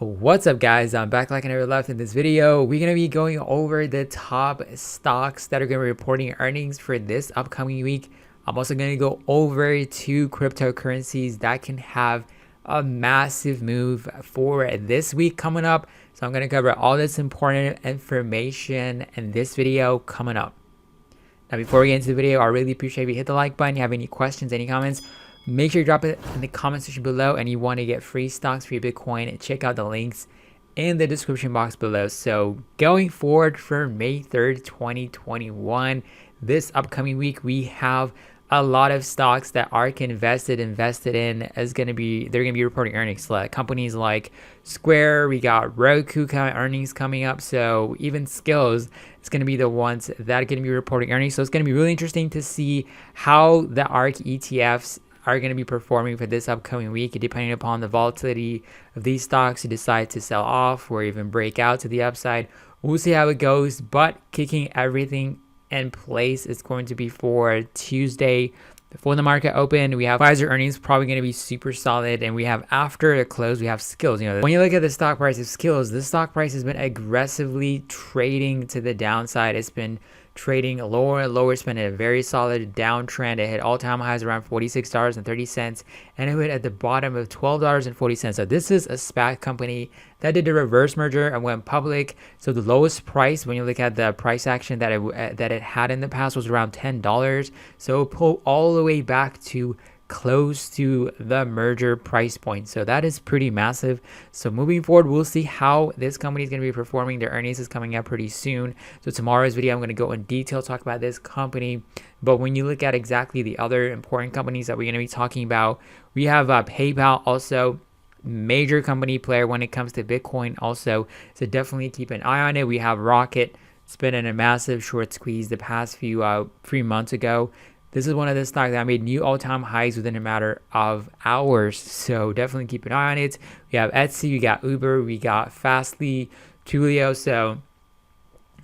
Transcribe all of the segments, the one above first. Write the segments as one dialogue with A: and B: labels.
A: What's up, guys? I'm back like I never left. In this video we're going to be going over the top stocks that are going to be reporting earnings for this upcoming week. I'm also going to go over two cryptocurrencies that can have a massive move for this week coming up. So I'm going to cover all this important information in this video coming up. Now, before we get into the video, I really appreciate if you hit the like button. If you have any questions, any comments, make sure you drop it in the comment section below. And you want to get free stocks for your Bitcoin, check out the links in the description box below. So going forward for May 3rd, 2021, this upcoming week, we have a lot of stocks that ARK invested in they're gonna be reporting earnings. Like companies like Square, we got Roku earnings coming up. So even Skills, it's gonna be the ones that are gonna be reporting earnings. So it's gonna be really interesting to see how the ARK ETFs are going to be performing for this upcoming week, depending upon the volatility of these stocks to decide to sell off or even break out to the upside. We'll see how it goes, but kicking everything in place is going to be for Tuesday before the market open. We have Pfizer earnings probably going to be super solid, and we have after the close we have Skills. When you look at the stock price of Skills, the stock price has been aggressively trading to the downside. It's been trading lower and lower. It's been a very solid downtrend. It hit all-time highs around $46.30, and it hit at the bottom of $12.40. So this is a SPAC company that did a reverse merger and went public. So the lowest price, when you look at the price action that it had in the past, was around $10. So it pulled all the way back to close to the merger price point. So that is pretty massive. So moving forward, we'll see how this company is going to be performing. Their earnings is coming up pretty soon. So tomorrow's video, I'm going to go in detail, talk about this company. But when you look at exactly the other important companies that we're going to be talking about, we have PayPal, also major company player when it comes to Bitcoin also. So definitely keep an eye on it. We have Rocket. It's been in a massive short squeeze the past few 3 months ago. This is one of the stocks that made new all-time highs within a matter of hours. So definitely keep an eye on it. We have Etsy, we got Uber, we got Fastly, Twilio. So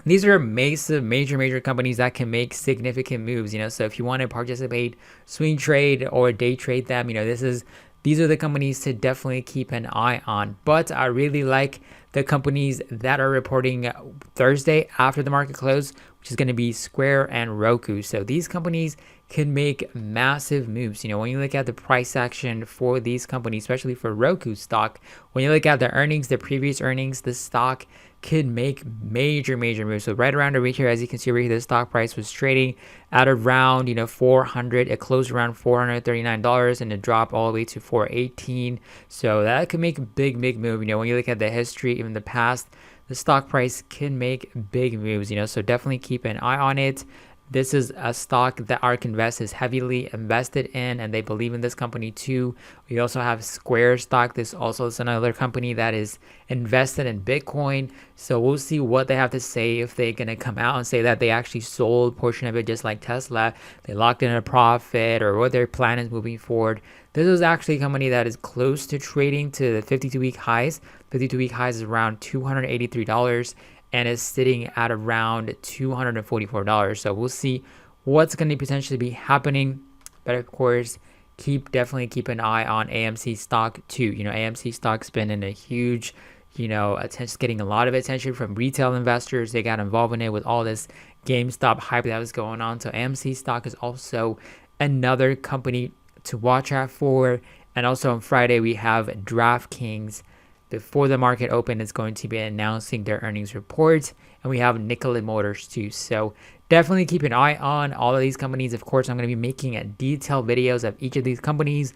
A: these are major companies that can make significant moves. So if you want to participate, swing trade or day trade them, these are the companies to definitely keep an eye on. But I really like the companies that are reporting Thursday after the market close, which is going to be Square and Roku. So these companies can make massive moves. When you look at the price action for these companies, especially for Roku stock, when you look at the earnings, the previous earnings, the stock could make major moves. So right around over here, as you can see over here, the stock price was trading at around 400. It closed around $439, and it dropped all the way to 418. So that could make a big move. When you look at the history, even the past, the stock price can make big moves. So definitely keep an eye on it. This is a stock that ARK Invest is heavily invested in, and they believe in this company too. We also have Square stock. This also is another company that is invested in Bitcoin. So we'll see what they have to say, if they're going to come out and say that they actually sold a portion of it, just like Tesla. They locked in a profit, or what their plan is moving forward. This is actually a company that is close to trading to the 52-week highs. 52-week highs is around $283. And is sitting at around $244. So we'll see what's going to potentially be happening. But of course, definitely keep an eye on AMC stock too. AMC stock's been in a huge, attention, getting a lot of attention from retail investors. They got involved in it with all this GameStop hype that was going on. So AMC stock is also another company to watch out for. And also on Friday, we have DraftKings. Before the market open, is going to be announcing their earnings report, and we have Nikola Motors too. So definitely keep an eye on all of these companies. Of course, I'm going to be making detailed videos of each of these companies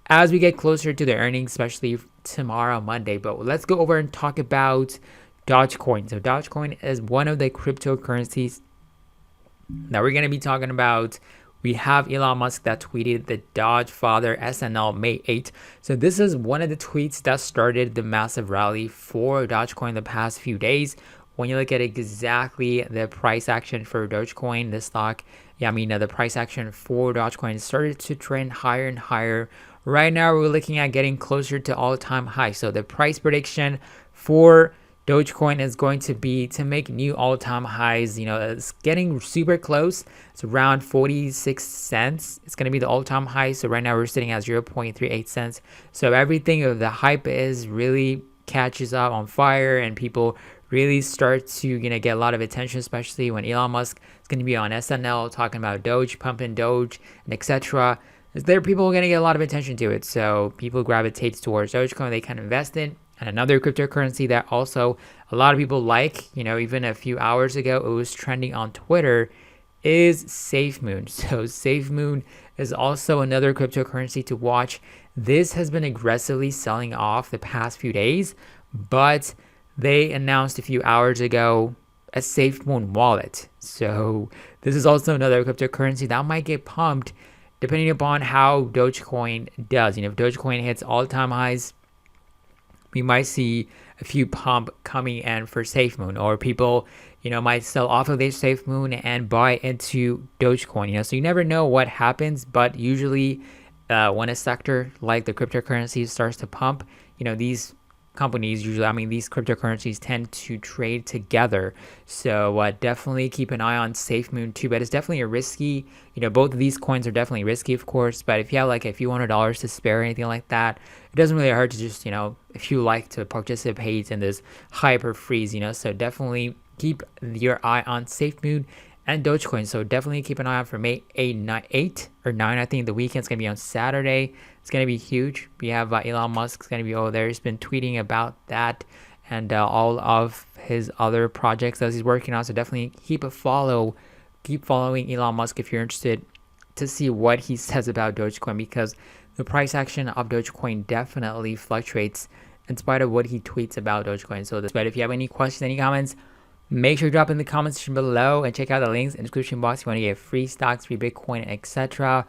A: as we get closer to their earnings, especially tomorrow, Monday. But let's go over and talk about Dogecoin. So Dogecoin is one of the cryptocurrencies that we're going to be talking about. We have Elon Musk that tweeted the Doge Father SNL May 8th. So this is one of the tweets that started the massive rally for Dogecoin the past few days. When you look at exactly the price action for Dogecoin, the stock, the price action for Dogecoin started to trend higher and higher. Right now, we're looking at getting closer to all-time high. So the price prediction for Dogecoin is going to be to make new all-time highs. It's getting super close. It's around 46 cents. It's going to be the all-time high. So right now we're sitting at 0.38 cents. So everything of the hype is really catches up on fire and people really start to, you know, get a lot of attention, especially when Elon Musk is going to be on SNL talking about Doge, pumping Doge, and etc. There, people are going to get a lot of attention to it, so people gravitate towards Dogecoin. They can invest in. And another cryptocurrency that also a lot of people like, you know, even a few hours ago, it was trending on Twitter, is Safemoon. So Safemoon is also another cryptocurrency to watch. This has been aggressively selling off the past few days, but they announced a few hours ago a Safemoon wallet. So this is also another cryptocurrency that might get pumped depending upon how Dogecoin does. You know, if Dogecoin hits all-time highs, we might see a few pump coming in for Safemoon, or people, you know, might sell off of their Safemoon and buy into Dogecoin. You know, so you never know what happens, but usually when a sector like the cryptocurrency starts to pump, you know, these companies usually, I mean, these cryptocurrencies tend to trade together. So definitely keep an eye on Safemoon too, but it's definitely a risky, you know, both of these coins are definitely risky, of course, but if you have like a few $100s to spare or anything like that, it doesn't really hurt to just, you know, if you like to participate in this hyper freeze, you know, so definitely keep your eye on Safemoon and Dogecoin. So definitely keep an eye out for May 8 or 9. I think the weekend's going to be on Saturday. It's going to be huge. We have Elon Musk's going to be over there. He's been tweeting about that and all of his other projects that he's working on. So definitely keep following Elon Musk if you're interested to see what he says about Dogecoin, because the price action of Dogecoin definitely fluctuates in spite of what he tweets about Dogecoin. So but if you have any questions, any comments, make sure to drop in the comment section below and check out the links in the description box if you want to get free stocks, free Bitcoin, etc.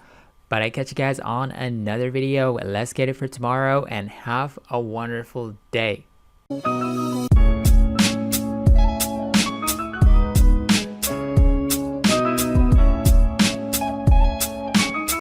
A: But I catch you guys on another video. Let's get it for tomorrow and have a wonderful day.